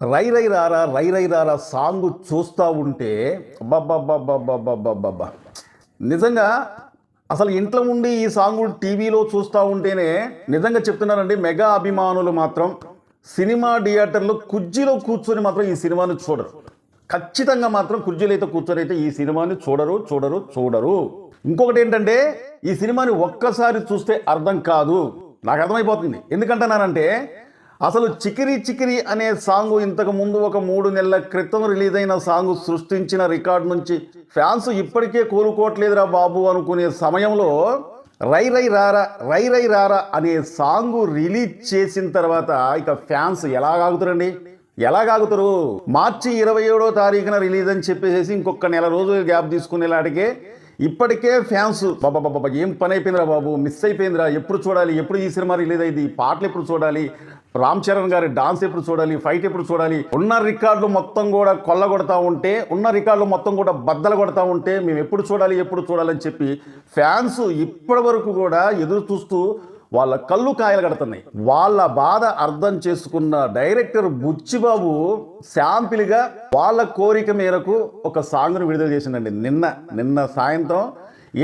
రై రై రారా రై రై రారా సాంగ్ చూస్తూ ఉంటే అబ్బబ్బబ్బబ్బబ్బబ్బబ్బబ్బా నిజంగా అసలు ఇంట్లో ఉండి ఈ సాంగ్ టీవీలో చూస్తూ ఉంటేనే నిజంగా చెప్తున్నానండి, మెగా అభిమానులు మాత్రం సినిమా థియేటర్లో కుర్చీలో కూర్చొని మాత్రం ఈ సినిమాని చూడరు. ఖచ్చితంగా మాత్రం కుర్చీలో అయితే కూర్చొని అయితే ఈ సినిమాని చూడరు. ఇంకొకటి ఏంటంటే ఈ సినిమాని ఒక్కసారి చూస్తే అర్థం కాదు. నాకు అర్థమైపోతుంది. ఎందుకంటున్నానంటే అసలు చికిరి చికిరి అనే సాంగ్ ఇంతకు ముందు ఒక 3 నెలల క్రితం రిలీజ్ అయిన సాంగ్ సృష్టించిన రికార్డు నుంచి ఫ్యాన్స్ ఇప్పటికే కోలుకోవట్లేదురా బాబు అనుకునే సమయంలో రై రై రారా అనే సాంగ్ రిలీజ్ చేసిన తర్వాత ఇక ఫ్యాన్స్ ఎలాగాగుతారు? మార్చి 27వ తారీఖున రిలీజ్ అని చెప్పేసి ఇంకొక నెల రోజులు గ్యాప్ తీసుకునేలాంటికే ఇప్పటికే ఫ్యాన్స్ బాబా ఏం పని అయిపోయిందిరా బాబు, మిస్ అయిపోయిందిరా, ఎప్పుడు చూడాలి, ఎప్పుడు ఈ సినిమా రిలీజ్ అయింది, ఈ పాటలు ఎప్పుడు చూడాలి, రామ్ చరణ్ గారి డాన్స్ ఎప్పుడు చూడాలి, ఫైట్ ఎప్పుడు చూడాలి, ఉన్న రికార్డులు మొత్తం కూడా కొల్లగొడతా ఉంటే, ఉన్న రికార్డులు మొత్తం కూడా బద్దలు కొడతా ఉంటే మేము ఎప్పుడు చూడాలని చెప్పి ఫ్యాన్స్ ఇప్పటి వరకు కూడా ఎదురు చూస్తూ వాళ్ళ కళ్ళు కాయలు కడుతున్నాయి. వాళ్ళ బాధ అర్థం చేసుకున్న డైరెక్టర్ బుచ్చిబాబు శాంపిల్గా వాళ్ళ కోరిక మేరకు ఒక సాంగ్ను విడుదల చేసిందండి. నిన్న సాయంత్రం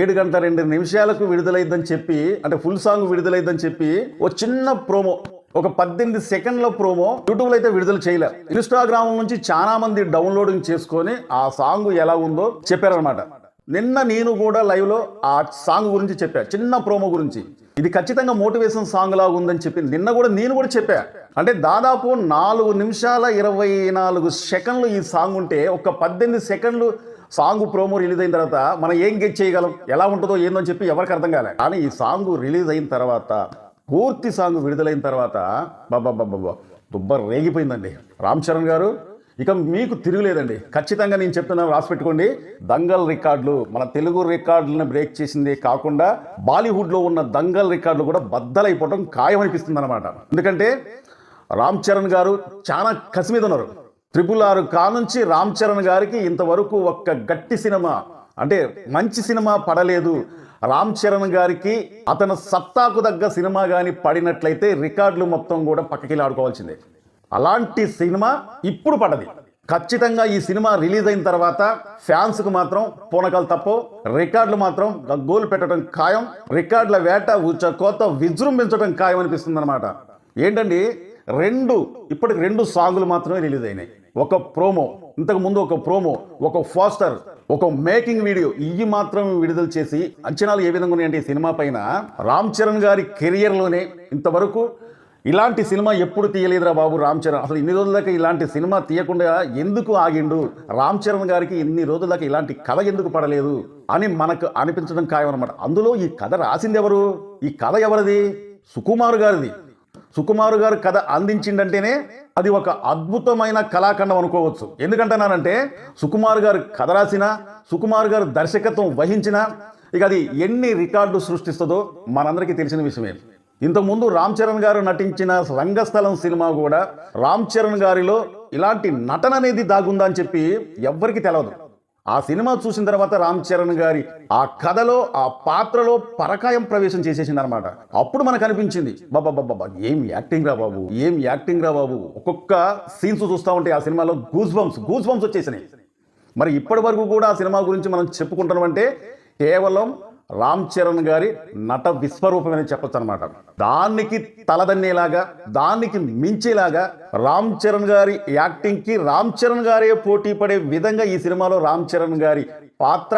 7:02 విడుదలైద్దని చెప్పి, అంటే ఫుల్ సాంగ్ విడుదలైద్దని చెప్పి ఒక చిన్న ప్రోమో, ఒక 18 సెకండ్ల ప్రోమో యూట్యూబ్లో అయితే విడుదల చేయలే. ఇన్స్టాగ్రామ్ నుంచి చాలా మంది డౌన్లోడింగ్ చేసుకొని ఆ సాంగ్ ఎలా ఉందో చెప్పారనమాట. నిన్న నేను కూడా లైవ్లో ఆ సాంగ్ గురించి చెప్పా, చిన్న ప్రోమో గురించి. ఇది ఖచ్చితంగా మోటివేషన్ సాంగ్ లాగా ఉందని చెప్పి నిన్న కూడా నేను కూడా చెప్పా. అంటే దాదాపు 4 నిమిషాల 24 సెకండ్లు ఈ సాంగ్ ఉంటే ఒక 18 సెకండ్లు సాంగ్ ప్రోమో రిలీజ్ అయిన తర్వాత మనం ఏం గెట్ చేయగలం, ఎలా ఉంటుందో ఏందో అని చెప్పి ఎవరికి అర్థం కాలే. కానీ ఈ సాంగ్ రిలీజ్ అయిన తర్వాత, పూర్తి సాంగ్ విడుదలైన తర్వాత దుబ్బ రేగిపోయిందండి. రామ్ చరణ్ గారు ఇక మీకు తిరుగులేదండి. ఖచ్చితంగా నేను చెప్తున్నాను, రాసి పెట్టుకోండి. దంగల్ రికార్డులు, మన తెలుగు రికార్డులను బ్రేక్ చేసిందే కాకుండా బాలీవుడ్లో ఉన్న దంగల్ రికార్డులు కూడా బద్దలైపోవడం ఖాయమనిపిస్తుంది అనమాట. ఎందుకంటే రామ్ చరణ్ గారు చాలా కసి మీద ఉన్నారు. 666 కానుంచి రామ్ చరణ్ గారికి ఇంతవరకు ఒక్క గట్టి సినిమా, అంటే మంచి సినిమా పడలేదు. రామ్ చరణ్ గారికి అతను సత్తాకు తగ్గ సినిమా కానీ పడినట్లయితే రికార్డులు మొత్తం కూడా పక్కకి ఆడుకోవాల్సిందే. అలాంటి సినిమా ఇప్పుడు పడ్డది. ఖచ్చితంగా ఈ సినిమా రిలీజ్ అయిన తర్వాత ఫ్యాన్స్కు మాత్రం పూనకాలు తప్పో, రికార్డులు మాత్రం గగ్గోలు పెట్టడం ఖాయం. రికార్డుల వేట కోత విజృంభించడం ఖాయం అనిపిస్తుంది అనమాట. ఏంటండి, ఇప్పటికి 2 సాంగులు మాత్రమే రిలీజ్ అయినాయి. ఒక ప్రోమో, ఇంతకు ముందు ఒక ప్రోమో, ఒక పోస్టర్, ఒక మేకింగ్ వీడియో, ఇవి మాత్రం విడుదల చేసి అంచనాలు ఏ విధంగా ఉన్నాయంటే ఈ సినిమా పైన, రామ్ చరణ్ గారి కెరియర్లోనే ఇంతవరకు ఇలాంటి సినిమా ఎప్పుడు తీయలేదురా బాబు రామ్ చరణ్. అసలు ఇన్ని రోజుల దాకా ఇలాంటి సినిమా తీయకుండా ఎందుకు ఆగిండు, రామ్ చరణ్ గారికి ఇన్ని రోజుల దాకా ఇలాంటి కథ ఎందుకు పడలేదు అని మనకు అనిపించడం ఖాయం అనమాట. అందులో ఈ కథ రాసింది ఎవరు? ఈ కథ ఎవరిది? సుకుమార్ గారిది. సుకుమార్ గారు కథ అందించిందంటేనే అది ఒక అద్భుతమైన కళాఖండం అనుకోవచ్చు. ఎందుకంటున్నానంటే సుకుమార్ గారు కథ రాసినా, సుకుమార్ గారు దర్శకత్వం వహించినా ఇక అది ఎన్ని రికార్డు సృష్టిస్తుందో మనందరికీ తెలిసిన విషయమే. ఇంతకుముందు రామ్ చరణ్ గారు నటించిన రంగస్థలం సినిమా కూడా రామ్ చరణ్ గారిలో ఇలాంటి నటన అనేది దాగుందా అని చెప్పి ఎవ్వరికి తెలియదు. ఆ సినిమా చూసిన తర్వాత రామ్ చరణ్ గారి ఆ కథలో, ఆ పాత్రలో పరకాయం ప్రవేశం చేసేసింది అనమాట. అప్పుడు మనకు అనిపించింది బాబా ఏం యాక్టింగ్ రా బాబు. ఒక్కొక్క సీన్స్ చూస్తూ ఉంటే ఆ సినిమాలో గూస్ బంప్స్ వచ్చేసినాయి. మరి ఇప్పటి వరకు కూడా ఆ సినిమా గురించి మనం చెప్పుకుంటున్నాం అంటే కేవలం రామ్ చరణ్ గారి నట విశ్వరూపమని చెప్పొచ్చు అనమాట. దానికి తలదన్నేలాగా, దానికి మించేలాగా రామ్ చరణ్ గారి యాక్టింగ్కి రామ్ చరణ్ గారే పోటీ పడే విధంగా ఈ సినిమాలో రామ్ చరణ్ గారి పాత్ర,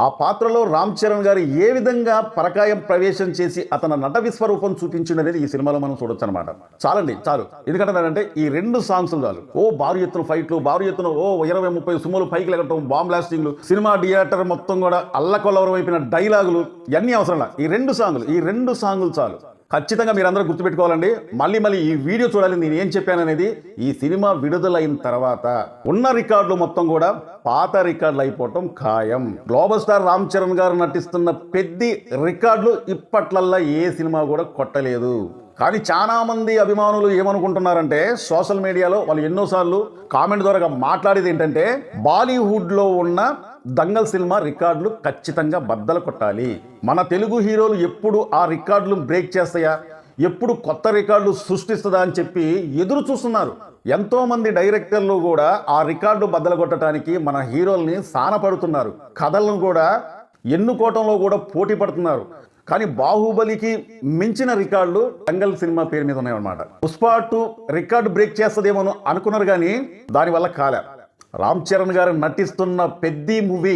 ఆ పాత్రలో రామ్ చరణ్ గారు ఏ విధంగా పరకాయం ప్రవేశం చేసి అతని నట విశ్వరూపం చూపించింది ఈ సినిమాలో మనం చూడొచ్చు అనమాట. చాలు. ఎందుకంటే ఈ 2 సాంగ్స్ చాలు. ఓ భారీ ఎత్తున ఫైట్లు, భారీ ఎత్తున 20-30 సుమ్ములు పైకి లెగటం, బాంబ్ బ్లాస్టింగ్లు, సినిమా థియేటర్ మొత్తం కూడా అల్లకొల్లవరం అయిపోయిన డైలాగులు, ఇవన్నీ అవసరంలా. ఈ 2 సాంగులు చాలు. ఖచ్చితంగా మీరందరూ గుర్తుపెట్టుకోవాలండి. మళ్ళీ ఈ వీడియో చూడాలి నేను ఏం చెప్పాననేది. ఈ సినిమా విడుదలైన తర్వాత ఉన్న రికార్డులు మొత్తం కూడా పాత రికార్డులు అయిపోవటం ఖాయం. గ్లోబల్ స్టార్ రామ్ చరణ్ గారు నటిస్తున్న పెద్ద రికార్డులు ఇప్పట్లల్లా ఏ సినిమా కూడా కొట్టలేదు. కానీ చాలా మంది అభిమానులు ఏమనుకుంటున్నారంటే సోషల్ మీడియాలో వాళ్ళు ఎన్నోసార్లు కామెంట్ ద్వారా మాట్లాడేది ఏంటంటే బాలీవుడ్లో ఉన్న దంగల్ సినిమా రికార్డులు ఖచ్చితంగా బద్దలు కొట్టాలి. మన తెలుగు హీరోలు ఎప్పుడు ఆ రికార్డులు బ్రేక్ చేస్తాయా, ఎప్పుడు కొత్త రికార్డులు సృష్టిస్తుందా అని చెప్పి ఎదురు చూస్తున్నారు. ఎంతో మంది డైరెక్టర్లు కూడా ఆ రికార్డు బద్దలగొట్టడానికి మన హీరోల్ని సానపడుతున్నారు. కథలను కూడా ఎన్నుకోవటంలో కూడా పోటీ పడుతున్నారు. కానీ బాహుబలికి మించిన రికార్డులు దంగల్ సినిమా పేరు మీద ఉన్నాయన్నమాట. పుష్ప 2 రికార్డు బ్రేక్ చేస్తుందేమో అనుకున్నారు, కానీ దానివల్ల కాలే. రామ్ చరణ్ గారు నటిస్తున్న పెద్ది మూవీ,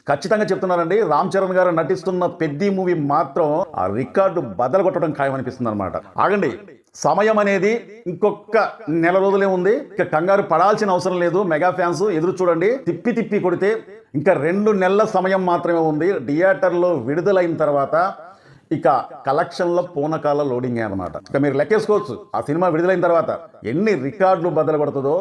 ఖచ్చితంగా చెప్తున్నారండి, రామ్ చరణ్ గారు నటిస్తున్న పెద్ది మూవీ మాత్రం ఆ రికార్డు బద్దలు కొట్టడం ఖాయమనిపిస్తుంది అనమాట. ఆగండి, సమయం అనేది ఇంకొక నెల రోజులే ఉంది. ఇక కంగారు పడాల్సిన అవసరం లేదు. మెగా ఫ్యాన్స్ ఎదురు చూడండి. తిప్పి తిప్పి కొడితే ఇంకా 2 నెలల సమయం మాత్రమే ఉంది. థియేటర్లో విడుదలైన తర్వాత ఇక కలెక్షన్ల పూనకాల లోడింగ్ అనమాట. ఇక మీరు లెక్కేసుకోవచ్చు ఆ సినిమా విడుదలైన తర్వాత ఎన్ని రికార్డులు బద్దలు కొడుతుందో,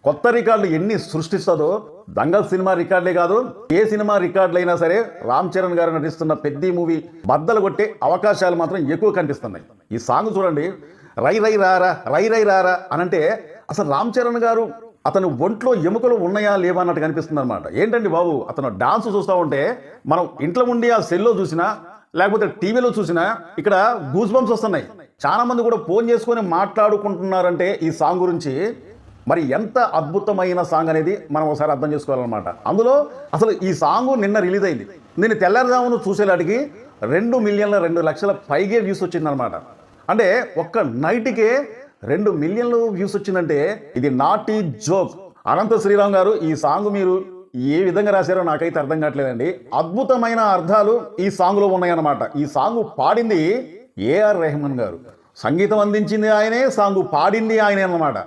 కొత్త రికార్డులు ఎన్ని సృష్టిస్తుందో. దంగల్ సినిమా రికార్డులే కాదు, ఏ సినిమా రికార్డులు అయినా సరే రామ్ చరణ్ గారు నటిస్తున్న పెద్ది మూవీ బద్దలు కొట్టే అవకాశాలు మాత్రం ఎక్కువ కనిపిస్తున్నాయి. ఈ సాంగ్ చూడండి, రై రై రారా రై రై రారా అనంటే అసలు రామ్ చరణ్ గారు అతను ఒంట్లో ఎముకలు ఉన్నాయా లేవా అన్నట్టు కనిపిస్తుంది అనమాట. ఏంటండి బాబు, అతను డాన్స్ చూస్తూ ఉంటే మనం ఇంట్లో ఉండి ఆ సెల్లో చూసినా లేకపోతే టీవీలో చూసినా ఇక్కడ గూస్ బంప్స్ వస్తున్నాయి. చాలా మంది కూడా ఫోన్ చేసుకొని మాట్లాడుకుంటున్నారంటే ఈ సాంగ్ గురించి. మరి ఎంత అద్భుతమైన సాంగ్ అనేది మనం ఒకసారి అర్థం చేసుకోవాలన్నమాట. అందులో అసలు ఈ సాంగ్ నిన్న రిలీజ్ అయింది. నేను తెల్లారుజామును చూసేలాటికి 2 మిలియన్ల 2 లక్షల పైగే వ్యూస్ వచ్చిందనమాట. అంటే ఒక్క నైట్కే 2 మిలియన్లు వ్యూస్ వచ్చిందంటే ఇది నాట్ ఈ జోక్. అనంత శ్రీరామ్ గారు ఈ సాంగ్ మీరు ఏ విధంగా రాశారో నాకైతే అర్థం కావట్లేదండి. అద్భుతమైన అర్థాలు ఈ సాంగ్లో ఉన్నాయన్నమాట. ఈ సాంగ్ పాడింది ఏఆర్ రెహమాన్ గారు, సంగీతం అందించింది ఆయనే, సాంగ్ పాడింది ఆయనే అన్నమాట.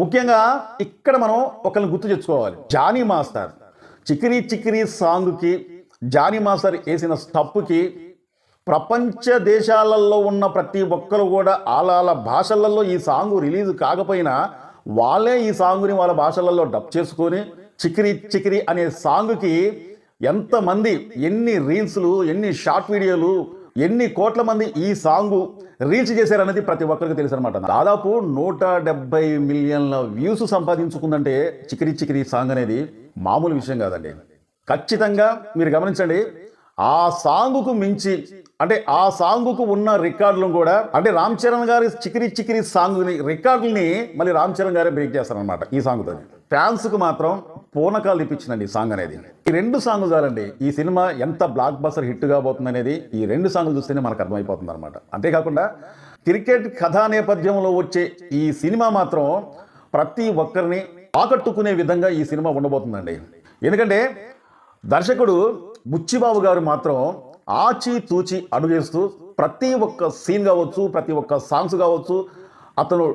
ముఖ్యంగా ఇక్కడ మనం ఒకరిని గుర్తు తెచ్చుకోవాలి, జానీ మాస్టర్. చికిరీ చికిరీ సాంగ్కి జానీ మాస్టర్ వేసిన స్టెప్పుకి ప్రపంచ దేశాలలో ఉన్న ప్రతి ఒక్కరు కూడా ఆలాల భాషలలో ఈ సాంగ్ రిలీజ్ కాకపోయినా వాళ్ళే ఈ సాంగ్ని వాళ్ళ భాషలలో డబ్ చేసుకొని చికిరీ చికిరీ అనే సాంగ్కి ఎంతమంది, ఎన్ని రీల్స్లు, ఎన్ని షార్ట్ వీడియోలు, ఎన్ని కోట్ల మంది ఈ సాంగ్ రీల్స్ చేశారనేది ప్రతి ఒక్కరికి తెలుసు అనమాట. దాదాపు 170 మిలియన్ల వ్యూస్ సంపాదించుకుందంటే చికిరీ చికిరీ సాంగ్ అనేది మామూలు విషయం కాదండి. ఖచ్చితంగా మీరు గమనించండి, ఆ సాంగుకు మించి అంటే ఆ సాంగుకు ఉన్న రికార్డులను కూడా, అంటే రామ్ చరణ్ గారి చికిరీ చికిరీ సాంగ్ని రికార్డుల్ని మళ్ళీ రామ్ చరణ్ గారే బ్రేక్ చేస్తారనమాట ఈ సాంగ్తో. ఫ్యాన్స్కు మాత్రం పూనకాలు తెప్పించిందండి ఈ సాంగ్ అనేది. ఈ 2 సాంగ్లు చాలండి ఈ సినిమా ఎంత బ్లాక్ బస్టర్ హిట్ కాబోతుంది అనేది ఈ 2 సాంగ్లు చూస్తేనే మనకు అర్థమైపోతుంది అనమాట. అంతేకాకుండా క్రికెట్ కథా నేపథ్యంలో వచ్చే ఈ సినిమా మాత్రం ప్రతి ఒక్కరిని ఆకట్టుకునే విధంగా ఈ సినిమా ఉండబోతుందండి. ఎందుకంటే దర్శకుడు బుచ్చిబాబు గారు మాత్రం ఆచి తూచి అడుగేస్తూ ప్రతి ఒక్క సీన్ కావచ్చు, ప్రతి ఒక్క సాంగ్స్ కావచ్చు, అతను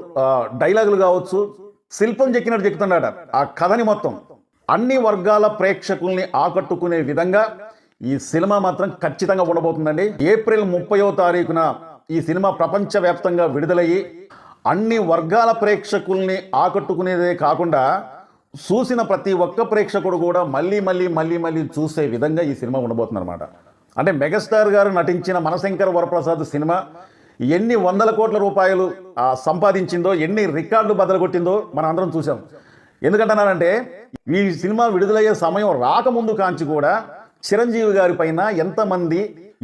డైలాగులు కావచ్చు, శిల్పం చెక్కినట్టు చెక్తున్నాడ ఆ కథని మొత్తం. అన్ని వర్గాల ప్రేక్షకుల్ని ఆకట్టుకునే విధంగా ఈ సినిమా మాత్రం ఖచ్చితంగా ఉండబోతుందండి. ఏప్రిల్ 30వ తారీఖున ఈ సినిమా ప్రపంచవ్యాప్తంగా విడుదలయ్యి అన్ని వర్గాల ప్రేక్షకుల్ని ఆకట్టుకునేదే కాకుండా చూసిన ప్రతి ఒక్క ప్రేక్షకుడు కూడా మళ్ళీ మళ్ళీ మళ్ళీ మళ్ళీ చూసే విధంగా ఈ సినిమా ఉండబోతుంది అనమాట. అంటే మెగాస్టార్ గారు నటించిన మనశంకర వరప్రసాద్ సినిమా ఎన్ని వందల కోట్ల రూపాయలు సంపాదించిందో, ఎన్ని రికార్డులు బదలగొట్టిందో మనం అందరం చూసాం. ఎందుకంటున్నారంటే ఈ సినిమా విడుదలయ్యే సమయం రాకముందు కాంచి కూడా చిరంజీవి గారి పైన ఎంతమంది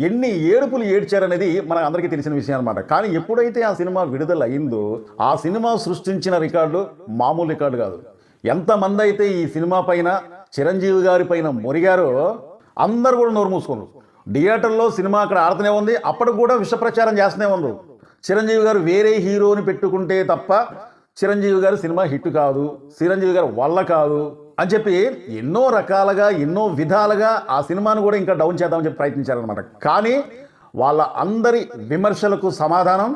ఎన్ని ఏడుపులు ఏడ్చారనేది మన అందరికీ తెలిసిన విషయం అనమాట. కానీ ఎప్పుడైతే ఆ సినిమా విడుదల అయిందో ఆ సినిమా సృష్టించిన రికార్డు మామూలు రికార్డు కాదు. ఎంతమంది అయితే ఈ సినిమా పైన చిరంజీవి గారి పైన మొరిగారో అందరు కూడా నోరు మూసుకున్నారు. థియేటర్లో సినిమా అక్కడ ఆడుతూనే ఉంది, అప్పటికి కూడా విష ప్రచారం చేస్తూనే ఉన్నారు. చిరంజీవి గారు వేరే హీరోని పెట్టుకుంటే తప్ప చిరంజీవి గారు సినిమా హిట్ కాదు, చిరంజీవి గారు వల్ల కాదు అని చెప్పి ఎన్నో రకాలుగా ఎన్నో విధాలుగా ఆ సినిమాను కూడా ఇంకా డౌన్ చేద్దామని చెప్పి ప్రయత్నించారనమాట. కానీ వాళ్ళ అందరి విమర్శలకు సమాధానం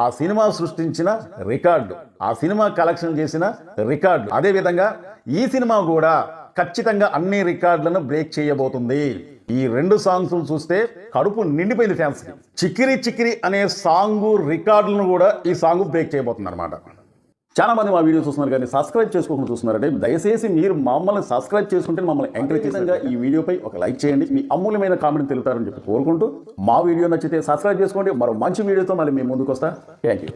ఆ సినిమా సృష్టించిన రికార్డు, ఆ సినిమా కలెక్షన్ చేసిన రికార్డు. అదేవిధంగా ఈ సినిమా కూడా ఖచ్చితంగా అన్ని రికార్డులను బ్రేక్ చేయబోతుంది. ఈ 2 సాంగ్స్ చూస్తే కడుపు నిండిపోయింది ఫ్యాన్స్ కి. చికిరి చికిరి అనే సాంగ్ రికార్డులను కూడా ఈ సాంగ్ బ్రేక్ చేయబోతుంది అనమాట. చాలా మంది మా వీడియో చూస్తున్నారు కానీ సబ్స్క్రైబ్ చేసుకోకుండా చూస్తున్నారంటే దయచేసి మీరు మమ్మల్ని సబ్స్క్రైబ్ చేసుకుంటే మమ్మల్ని ఎంకరేజ్ చేయండి. ఈ వీడియోపై ఒక లైక్ చేయండి, మీ అమూల్యమైన కామెంట్ తెలుపుతారని చెప్పి కోరుకుంటూ మా వీడియో నచ్చితే సబ్స్క్రైబ్ చేసుకోండి. మరో మంచి వీడియోతో మళ్ళీ మేము ముందుకు వస్తా. Thank you.